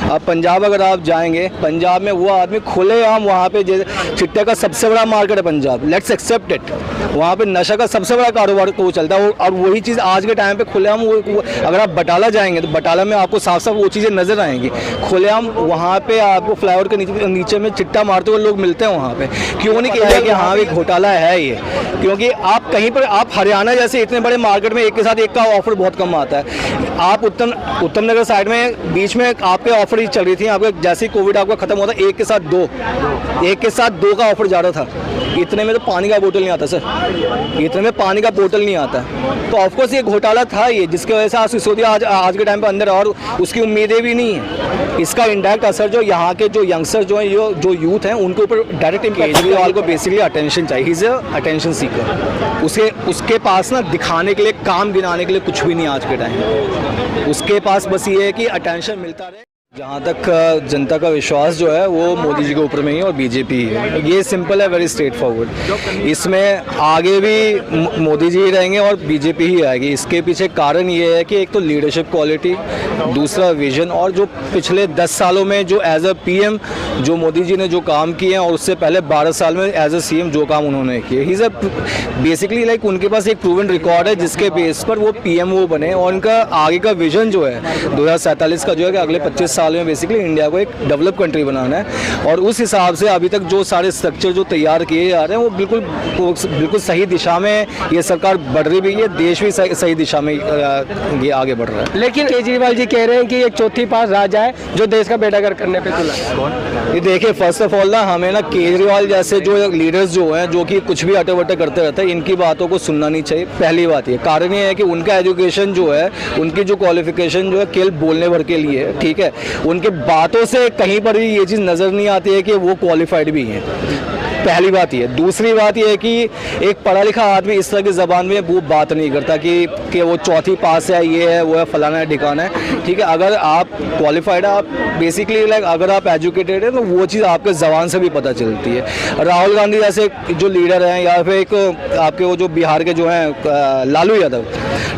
अब पंजाब अगर आप जाएंगे, पंजाब में वो आदमी खुलेआम वहाँ पे चिट्टे का सबसे बड़ा मार्केट है पंजाब, लेट्स एक्सेप्ट इट। वहाँ पे नशा का सबसे बड़ा कारोबार वो चलता है और वही चीज़ आज के टाइम पे खुलेआम वो अगर आप बटाला जाएंगे तो बटाला में आपको साफ साफ वो चीज़ें नज़र आएंगी। खुलेआम वहाँ पे आपको फ्लाईओवर के नीचे में चिट्टा मारते हुए लोग मिलते हैं वहाँ पे। क्यों नहीं कह कि हाँ एक घोटाला है ये? क्योंकि आप कहीं पर आप हरियाणा जैसे इतने बड़े मार्केट में एक के साथ एक का ऑफर बहुत कम आता है। आप उत्तम नगर साइड में बीच में आपके ऑफर ही चल रही थी, आपका जैसे ही कोविड आपका खत्म होता एक के साथ दो का ऑफर जा रहा था। इतने में तो पानी का बोतल नहीं आता सर, इतने में पानी का बोतल नहीं आता। तो ऑफकोर्स ये घोटाला था ये, जिसकी वजह से आज सिसोदिया आज के टाइम पे अंदर और उसकी उम्मीदें भी नहीं है। इसका इंडायरेक्ट असर जो यहाँ के जो यंगस्टर जो हैं जो यूथ हैं उनके ऊपर डायरेक्ट इम्पैक्ट। केजरीवाल को बेसिकली अटेंशन चाहिए, ही इज अटेंशन सीकर। उसके पास ना दिखाने के लिए, काम गिनाने के लिए कुछ भी नहीं आज के टाइम। उसके पास बस ये है कि अटेंशन मिलता रहे। जहाँ तक जनता का विश्वास जो है वो मोदी जी के ऊपर में ही और बीजेपी ही है। ये सिंपल है, वेरी स्ट्रेट फॉरवर्ड। इसमें आगे भी मोदी जी ही रहेंगे और बीजेपी ही आएगी। इसके पीछे कारण ये है कि एक तो लीडरशिप क्वालिटी, दूसरा विजन, और जो पिछले 10 सालों में जो एज अ पीएम जो मोदी जी ने जो काम किए हैं और उससे पहले 12 साल में एज अ सीएम जो काम उन्होंने किए, he is a basically like उनके पास एक प्रूवन रिकॉर्ड है जिसके बेस पर वो पीएमओ बने। और उनका आगे का विजन जो है 2047 का जो है कि अगले 25 साल में बेसिकली इंडिया को एक डेवलप कंट्री बनाना है। और उस हिसाब से अभी तक जो सारे स्ट्रक्चर जो तैयार किए जा रहे हैं वो बिल्कुल सही दिशा में ये सरकार बढ़ रही भी है, देश भी सही दिशा में ये आगे बढ़ रहा है। लेकिन केजरीवाल जी कह रहे हैं कि एक चौथी पास राज आए जो देश का बेड़ागर करने पे तुला है। ये देखिए, फर्स्ट ऑफ ऑल ना हमें ना केजरीवाल जैसे जो लीडर्स जो हैं जो कि कुछ भी अटे वटे करते रहते हैं, इनकी बातों को सुनना नहीं चाहिए। पहली बात ये, कारण ये है कि उनका एजुकेशन जो है, उनकी जो क्वालिफिकेशन जो है केवल बोलने भर के लिए है, ठीक है। उनके बातों से कहीं पर भी ये चीज़ नज़र नहीं आती है कि वो क्वालिफाइड भी हैं। पहली बात ये। दूसरी बात ये है कि एक पढ़ा लिखा आदमी इस तरह की ज़बान में वो बात नहीं करता कि वो चौथी पास है, ये है, वो है, फलाना है, ठिकाना है, ठीक है। अगर आप क्वालिफाइड है, आप बेसिकली लाइक अगर आप एजुकेटेड है तो वो चीज़ आपके ज़बान से भी पता चलती है। राहुल गांधी जैसे जो लीडर हैं या फिर एक आपके वो जो बिहार के जो हैं लालू यादव,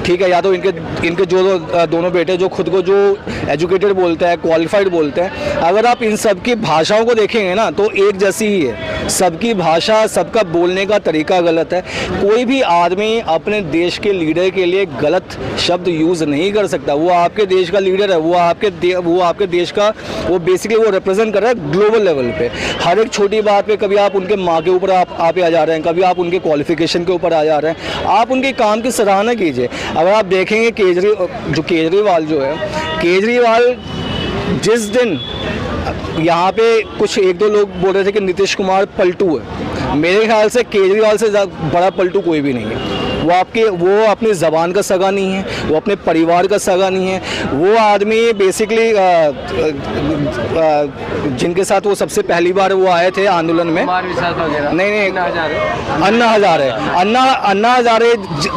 ठीक है, या तो इनके जो दोनों बेटे जो खुद को जो एजुकेटेड बोलते हैं, क्वालिफाइड बोलते हैं, अगर आप इन सब की भाषाओं को देखेंगे ना तो एक जैसी ही है। सबकी भाषा, सबका बोलने का तरीका गलत है। कोई भी आदमी अपने देश के लीडर के लिए गलत शब्द यूज़ नहीं कर सकता। वो आपके देश का लीडर है, वो आपके देश का वो बेसिकली वो रिप्रेजेंट कर रहा है ग्लोबल लेवल पे। हर एक छोटी बात पे कभी आप उनके माँ के ऊपर आप आ जा रहे हैं, कभी आप उनके क्वालिफिकेशन के ऊपर आ जा रहे हैं। आप उनके काम की सराहना कीजिए। अगर आप देखेंगे केजरीवाल जो है, केजरीवाल जिस दिन यहाँ पे कुछ एक दो लोग बोल रहे थे कि नीतीश कुमार पलटू है, मेरे ख्याल से केजरीवाल से बड़ा पलटू कोई भी नहीं है। वो अपनी ज़बान का सगा नहीं है, वो अपने परिवार का सगा नहीं है। वो आदमी बेसिकली जिनके साथ वो सबसे पहली बार वो आए थे आंदोलन में, नहीं अन्ना हजारे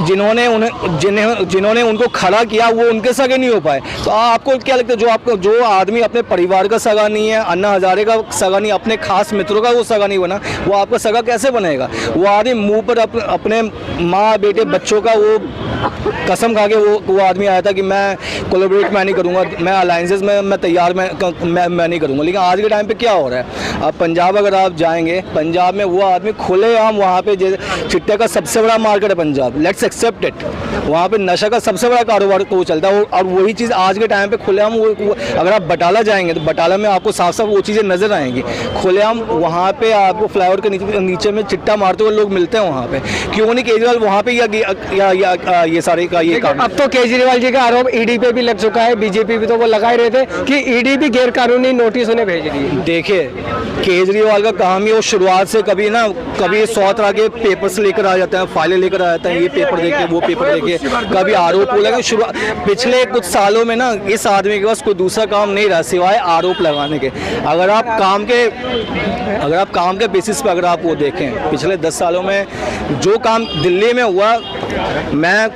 जिन्होंने उनको खड़ा किया, वो उनके सगे नहीं हो पाए। तो आपको क्या लगता है जो आदमी अपने परिवार का सगा नहीं है, अन्ना हजारे का सगा नहीं, अपने खास मित्रों का वो सगा नहीं बना, वो आपका सगा कैसे बनेगा? वो आदमी मुंह पर अपने माँ बेटे बच्चों का वो कसम खा के वो आदमी आया था कि मैं कोलैबोरेट मैं नहीं करूँगा, मैं अलायंसेस में मैं तैयार मैं नहीं करूँगा। लेकिन आज के टाइम पे क्या हो रहा है? अब पंजाब अगर आप जाएंगे, पंजाब में वो आदमी खुलेआम वहाँ पे चिट्टे का सबसे बड़ा मार्केट है पंजाब, लेट्स एक्सेप्ट इट। वहाँ पे नशा का सबसे बड़ा कारोबार वो चलता है और वही चीज़ आज के टाइम पे खुलेआम अगर आप बटाला जाएंगे तो बटाला में आपको साफ साफ वो चीज़ें नज़र आएंगी। खुलेआम वहाँ पे आपको फ्लाईओवर के नीचे में चिट्टा मारते हुए लोग मिलते हैं वहाँ पे। क्यों नहीं केजरीवाल वहाँ पे या ये सारे का ये काम? अब तो केजरीवाल जी का आरोप ईडी पे भी लग चुका है, बीजेपी भी तो वो लगा ही रहे थे कि ईडी भी गैर कानूनी नोटिस उन्हें भेज रही है। देखिए, केजरीवाल का काम ही वो शुरुआत से कभी 100 तरह के पेपर्स लेकर आ जाते हैं, फाइलें लेकर आ जाते हैं, ये पेपर देखिए, वो पेपर देखिए, कभी आरोप लगाए। पिछले कुछ सालों में ना इस आदमी के पास कोई दूसरा काम नहीं रहा सिवाय आरोप लगाने के। अगर आप काम के बेसिस पे अगर आप वो देखें, पिछले 10 सालों में जो काम दिल्ली में हुआ, मैं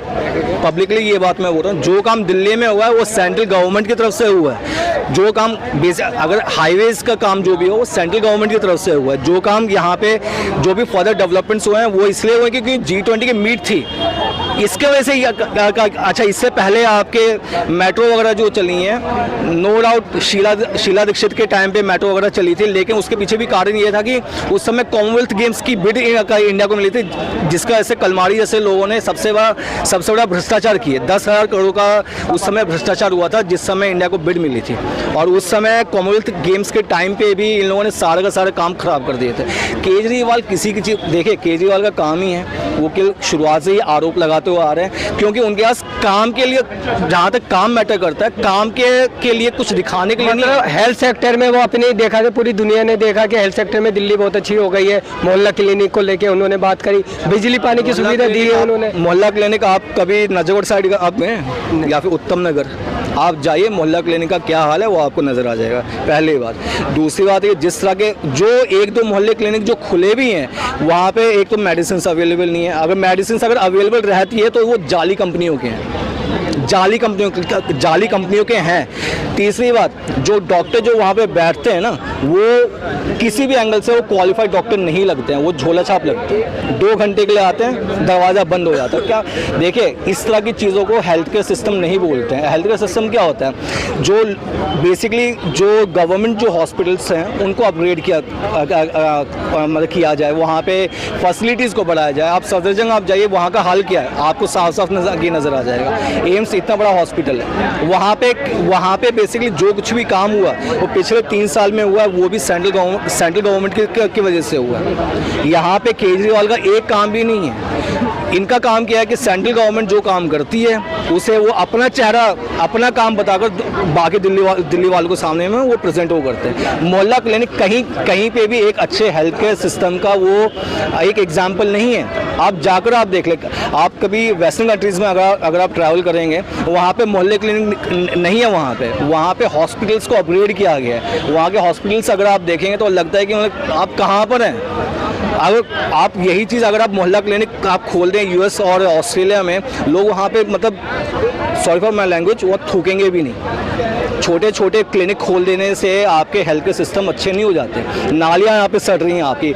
पब्लिकली ये बात मैं बोल रहा हूँ, जो काम दिल्ली में हुआ है वो सेंट्रल गवर्नमेंट की तरफ से हुआ है। जो काम अगर हाईवेज का काम जो भी हो वो सेंट्रल गवर्नमेंट की तरफ से हुआ है। जो काम यहाँ पे जो भी फर्दर डेवलपमेंट्स हुए हैं वो इसलिए हुए क्योंकि G20 की मीट थी, इसके वजह से अच्छा, इससे पहले आपके मेट्रो वगैरह जो चली हैं, नो डाउट शीला दीक्षित के टाइम पे मेट्रो वगैरह चली थी, लेकिन उसके पीछे भी कारण ये था कि उस समय कॉमनवेल्थ गेम्स की बिड इंडिया को मिली थी, जिसका ऐसे कलमाड़ी जैसे लोगों ने सबसे बड़ा भ्रष्टाचार किए। 10,000 करोड़ का उस समय भ्रष्टाचार हुआ था, जिस समय इंडिया को बिड मिली थी। और उस समय कॉमनवेल्थ गेम्स के टाइम पे भी इन लोगों ने सारे का सारे काम खराब कर दिए थे। केजरीवाल किसी की चीज़, देखिए केजरीवाल का काम ही है, वो कि शुरुआत से ही आरोप लगाते हुए आ रहे हैं, क्योंकि उनके पास काम के लिए, जहाँ तक काम मैटर करता है, काम के लिए कुछ दिखाने के लिए नहीं। मतलब हेल्थ सेक्टर में वो अपने देखा था, पूरी दुनिया ने देखा कि हेल्थ सेक्टर में दिल्ली बहुत अच्छी हो गई है। मोहल्ला क्लिनिक को लेके उन्होंने बात करी, बिजली पानी की सुविधा दी है उन्होंने। मोहल्ला क्लिनिक आप कभी नजरगढ़ साइड का आप गए या फिर उत्तम नगर, आप जाइए, मोहल्ला क्लिनिक का क्या हाल है वो आपको नजर आ जाएगा, पहली बात। दूसरी बात ये, जिस तरह के जो 1-2 मोहल्ले क्लिनिक जो खुले भी हैं, वहाँ पे एक तो मेडिसिन अवेलेबल नहीं है। अगर मेडिसिन अगर अवेलेबल रहती है तो वो जाली कंपनियों के हैं, जाली कंपनियों के हैं। तीसरी बात, जो डॉक्टर जो वहाँ पे बैठते हैं ना, वो किसी भी एंगल से वो क्वालिफाइड डॉक्टर नहीं लगते हैं, वो झोला छाप लगते हैं। 2 घंटे के लिए आते हैं, दरवाज़ा बंद हो जाता है। क्या देखिए, इस तरह की चीज़ों को हेल्थ केयर सिस्टम नहीं बोलते हैं। हेल्थ केयर सिस्टम क्या होता है? जो बेसिकली जो गवर्नमेंट जो हॉस्पिटल्स हैं उनको अपग्रेड मतलब किया जाए, वहाँ पे फैसिलिटीज़ को बढ़ाया जाए। आप सफदरजंग आप जाइए, वहाँ का हाल क्या है आपको साफ साफ नज़र आ जाएगा। एम्स इतना बड़ा हॉस्पिटल है, वहाँ पे बेसिकली जो कुछ भी काम हुआ वो पिछले 3 साल में हुआ, वो भी सेंट्रल गवर्नमेंट की वजह से हुआ। यहाँ पे केजरीवाल का एक काम भी नहीं है। इनका काम क्या है कि सेंट्रल गवर्नमेंट जो काम करती है उसे वो अपना चेहरा, अपना काम बताकर बाकी दिल्ली वालों को सामने में वो प्रेजेंट वो करते हैं। मोहल्ला क्लिनिक कहीं पे भी एक अच्छे हेल्थ केयर सिस्टम का वो एक एग्जाम्पल नहीं है। आप जाकर आप देख ले, आप कभी वेस्टर्न कंट्रीज़ में अगर आप ट्रैवल करेंगे, वहाँ पे मोहल्ले क्लिनिक नहीं है। वहाँ पे हॉस्पिटल्स को अपग्रेड किया गया है। वहाँ के हॉस्पिटल्स अगर आप देखेंगे तो लगता है कि मतलब आप कहाँ पर हैं। अगर आप यही चीज़ अगर आप मोहल्ला क्लिनिक आप खोल दें यूएस और ऑस्ट्रेलिया में, लोग वहाँ पे मतलब सॉरी फॉर माई लैंग्वेज, वो थूकेंगे भी नहीं। छोटे छोटे क्लिनिक खोल देने से आपके हेल्थ के सिस्टम अच्छे नहीं हो जाते। नालियाँ यहाँ पे सड़ रही हैं आपकी,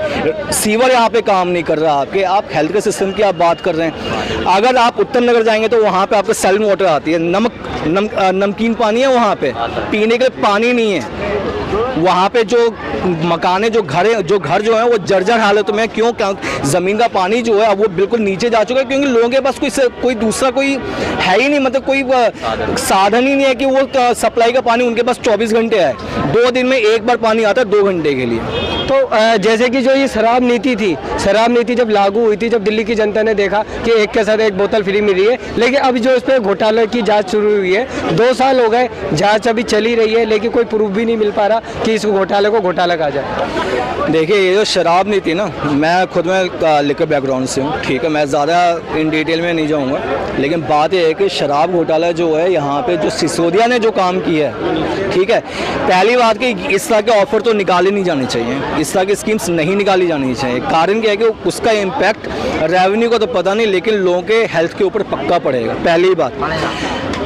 सीवर यहाँ पे काम नहीं कर रहा आपके, आप हेल्थ के सिस्टम की आप बात कर रहे हैं। अगर आप उत्तम नगर जाएंगे तो वहाँ पे आपको सैलिन वाटर आती है, नमकीन पानी है, वहाँ पे पीने के लिए पानी नहीं है। वहाँ पे जो मकान है, जो घर जो है वो जर्जर हालत में, क्यों ज़मीन का पानी जो है अब वो बिल्कुल नीचे जा चुका है, क्योंकि लोगों के पास कोई दूसरा कोई है ही नहीं, मतलब कोई साधन ही नहीं है कि वो सप्लाई का पानी उनके पास 24 घंटे है। 2 दिन में एक बार पानी आता है 2 घंटे के लिए। तो जैसे कि जो ये शराब नीति जब लागू हुई थी, जब दिल्ली की जनता ने देखा कि एक के साथ एक बोतल फ्री मिल रही है, लेकिन अभी जो इस पर घोटाले की जांच शुरू हुई है, 2 साल हो गए, जांच अभी चली रही है, लेकिन कोई प्रूफ भी नहीं मिल पा रहा कि इस घोटाले को घोटाला कहा जाए। देखिए, ये जो शराब नीति ना, मैं खुद में लिकर बैकग्राउंड से हूँ, ठीक है, मैं ज़्यादा इन डिटेल में नहीं जाऊँगा, लेकिन बात यह है कि शराब घोटाला जो है यहाँ पे जो सिसोदिया ने जो काम किया है, ठीक है, पहली बात कि इस तरह के ऑफर तो निकाले नहीं जाने चाहिए, इस तरह की स्कीम्स नहीं निकाली जानी चाहिए। कारण क्या है कि उसका इम्पैक्ट रेवेन्यू का तो पता नहीं, लेकिन लोगों के हेल्थ के ऊपर पक्का पड़ेगा। पहली बात,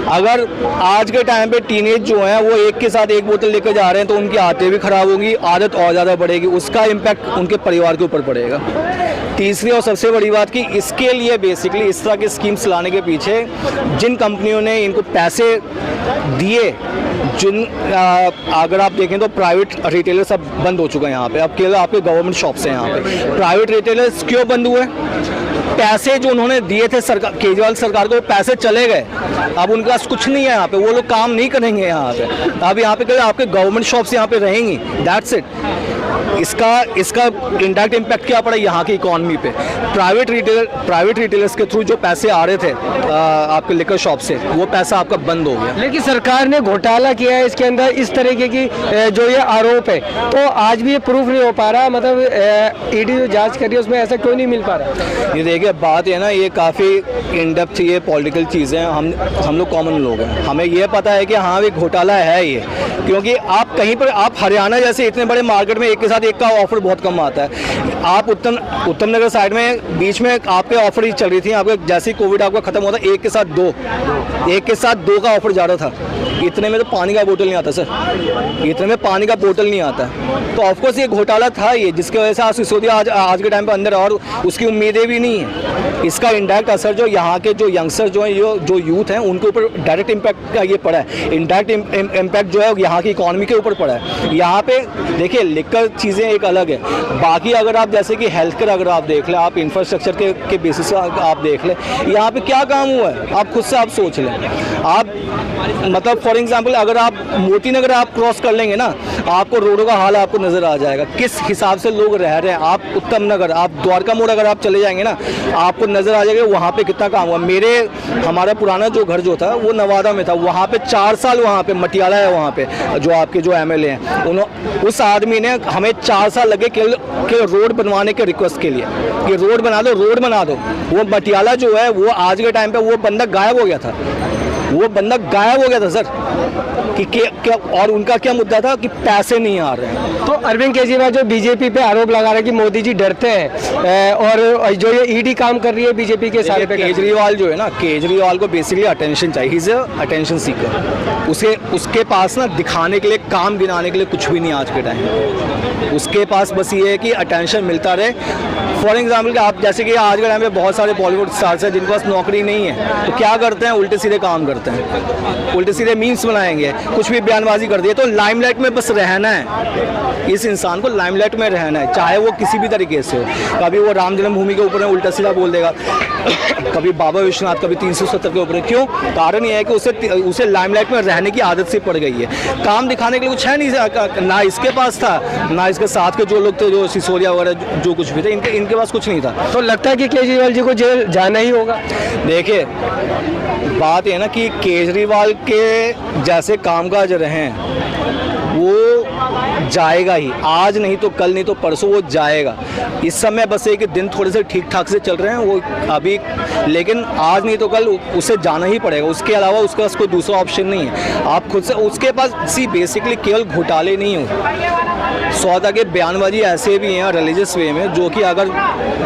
अगर आज के टाइम पे टीनेज जो है वो एक के साथ एक बोतल लेकर जा रहे हैं तो उनकी आदतें भी खराब होंगी, आदत और ज़्यादा बढ़ेगी, उसका इम्पैक्ट उनके परिवार के ऊपर पड़ेगा। तीसरी और सबसे बड़ी बात कि इसके लिए बेसिकली इस तरह की स्कीम्स लाने के पीछे जिन कंपनियों ने इनको पैसे दिए, अगर आप देखें तो प्राइवेट रिटेलर सब बंद हो चुका है यहाँ पे। अब केवल आपके गवर्नमेंट शॉप्स हैं यहाँ पे। प्राइवेट रिटेलर्स क्यों बंद हुए? पैसे जो उन्होंने दिए थे सरकार, केजरीवाल सरकार को, वो पैसे चले गए। अब उनके पास कुछ नहीं है यहाँ पे, वो लोग काम नहीं करेंगे यहाँ पे। अब यहाँ पे केवल आपके गवर्नमेंट शॉप्स यहाँ पे रहेंगी, दैट्स इट। इसका इंडायरेक्ट इम्पैक्ट क्या पड़ा यहाँ की इकॉनमी पे? प्राइवेट रिटेलर्स के थ्रू जो पैसे आ रहे थे आपके लिकर शॉप से, वो पैसा आपका बंद हो गया। लेकिन सरकार ने घोटाला किया है इसके अंदर, इस तरीके की जो ये आरोप है, तो आज भी ये प्रूफ नहीं हो पा रहा, मतलब ईडी जो जांच कर रही है उसमें ऐसा क्यों नहीं मिल पा रहा? ये देखिए, बात है ना, ये काफ़ी इन डेप्थ ये पॉलिटिकल चीज़ें, हम लोग कॉमन लोग हैं, हमें ये पता है कि हाँ भी घोटाला है ये, क्योंकि आप कहीं पर, आप हरियाणा जैसे इतने बड़े मार्केट में एक के साथ एक का ऑफर बहुत कम आता है। आप उत्तम नगर साइड में बीच में आपके ऑफर ही चल रही थी, आपके जैसे ही कोविड आपका खत्म होता, एक के साथ दो का ऑफर जा रहा था। इतने में तो पानी का बोतल नहीं आता सर, इतने में पानी का बोतल नहीं आता। तो ऑफकोर्स ये घोटाला था ये, जिसकी वजह से आज सिसोदिया आज के टाइम पे अंदर है और उसकी उम्मीदें भी नहीं है। इसका इंडायरेक्ट असर जो यहाँ के जो यंगस्टर जो हैं, जो यूथ हैं, उनके ऊपर डायरेक्ट इम्पैक्ट का ये पड़ा है। इनडायरेक्ट इम्पैक्ट जो है यहाँ की इकॉनमी के ऊपर पड़ा है। यहाँ पे देखिए लिखकर चीज़ें एक अलग है, बाकी अगर आप जैसे कि हेल्थ केयर अगर आप देख लें, आप इंफ्रास्ट्रक्चर के बेसिस आप देख लें, यहाँ पे क्या काम हुआ है आप खुद से आप सोच लें। आप मतलब फॉर एग्जांपल अगर आप मोती नगर आप क्रॉस कर लेंगे ना, आपको रोडों का हाल आपको नज़र आ जाएगा, किस हिसाब से लोग रह रहे हैं। आप उत्तम नगर, आप द्वारका मोड़ अगर आप चले जाएंगे ना, आपको नज़र आ जाएगा वहाँ पे कितना काम हुआ। हमारा पुराना जो घर जो था वो नवादा में था, वहाँ पे 4 साल वहाँ पे मटियाला है, वहाँ पे जो आपके जो MLA हैं, उस आदमी ने हमें 4 साल लगे के रोड बनवाने के रिक्वेस्ट के लिए, ये रोड बना दो, रोड बना दो। वो मटियाला जो है वो आज के टाइम पे वो बंदा गायब हो गया था, वो बंदा गायब हो गया था सर कि क्या, और उनका क्या मुद्दा था कि पैसे नहीं आ रहे हैं। तो अरविंद केजरीवाल जो बीजेपी पे आरोप लगा रहे हैं कि मोदी जी डरते हैं और जो ये ईडी काम कर रही है बीजेपी के सारे पे, केजरीवाल जो है ना, केजरीवाल को बेसिकली अटेंशन चाहिए, ही इज अटेंशन सीकर। उसके पास ना दिखाने के लिए, काम गिनाने के लिए कुछ भी नहीं आज के टाइम। उसके पास बस ये है कि अटेंशन मिलता रहे। फॉर एग्जाम्पल आप जैसे कि आज के टाइम पे बहुत सारे बॉलीवुड स्टार्स हैं जिनके पास नौकरी नहीं है, तो क्या करते हैं, उल्टे सीधे काम करते हैं, उल्टे सीधे मीम्स बनाएंगे, कुछ भी बयानबाजी कर दिए। तो लाइमलाइट में बस रहना है, इस इंसान को लाइमलाइट में रहना है, चाहे वो किसी भी तरीके से हो। कभी वो राम जन्मभूमि के ऊपर उल्टा सीधा बोल देगा, कभी बाबा विश्वनाथ, कभी 370 के ऊपर। क्यों? कारण ये है कि उसे लाइमलाइट में रहने की आदत से पड़ गई है। काम दिखाने के लिए कुछ है नहीं, ना इसके पास था, ना इसके साथ के जो लोग थे, जो सिसोदिया वगैरह जो कुछ भी थे, इनके पास कुछ नहीं था। तो लगता है कि केजरीवाल जी को जेल जाना ही होगा। देखिए बात ये ना कि केजरीवाल के जैसे कामकाज रहे वो जाएगा ही, आज नहीं तो कल, नहीं तो परसों वो जाएगा। इस समय बस एक दिन थोड़े से ठीक ठाक से चल रहे हैं वो अभी, लेकिन आज नहीं तो कल उसे जाना ही पड़ेगा। उसके अलावा उसके पास कोई दूसरा ऑप्शन नहीं है। आप खुद से उसके पास बेसिकली केवल घोटाले नहीं हो, 100 के बयानबाजी ऐसे भी हैं रिलीजियस वे में, जो कि अगर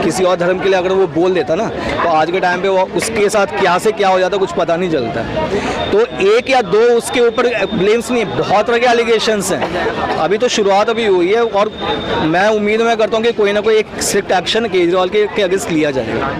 किसी और धर्म के लिए अगर वो बोल देता ना, तो आज के टाइम पे वो उसके साथ क्या से क्या हो जाता कुछ पता नहीं चलता। तो 1 या 2 उसके ऊपर ब्लेम्स नहीं, बहुत तरह के एलिगेशंस हैं। अभी तो शुरुआत अभी हुई है और मैं उम्मीद करता हूँ कि कोई ना कोई एक स्ट्रिक्ट एक्शन केजरीवाल के अगेंस्ट लिया जाएगा।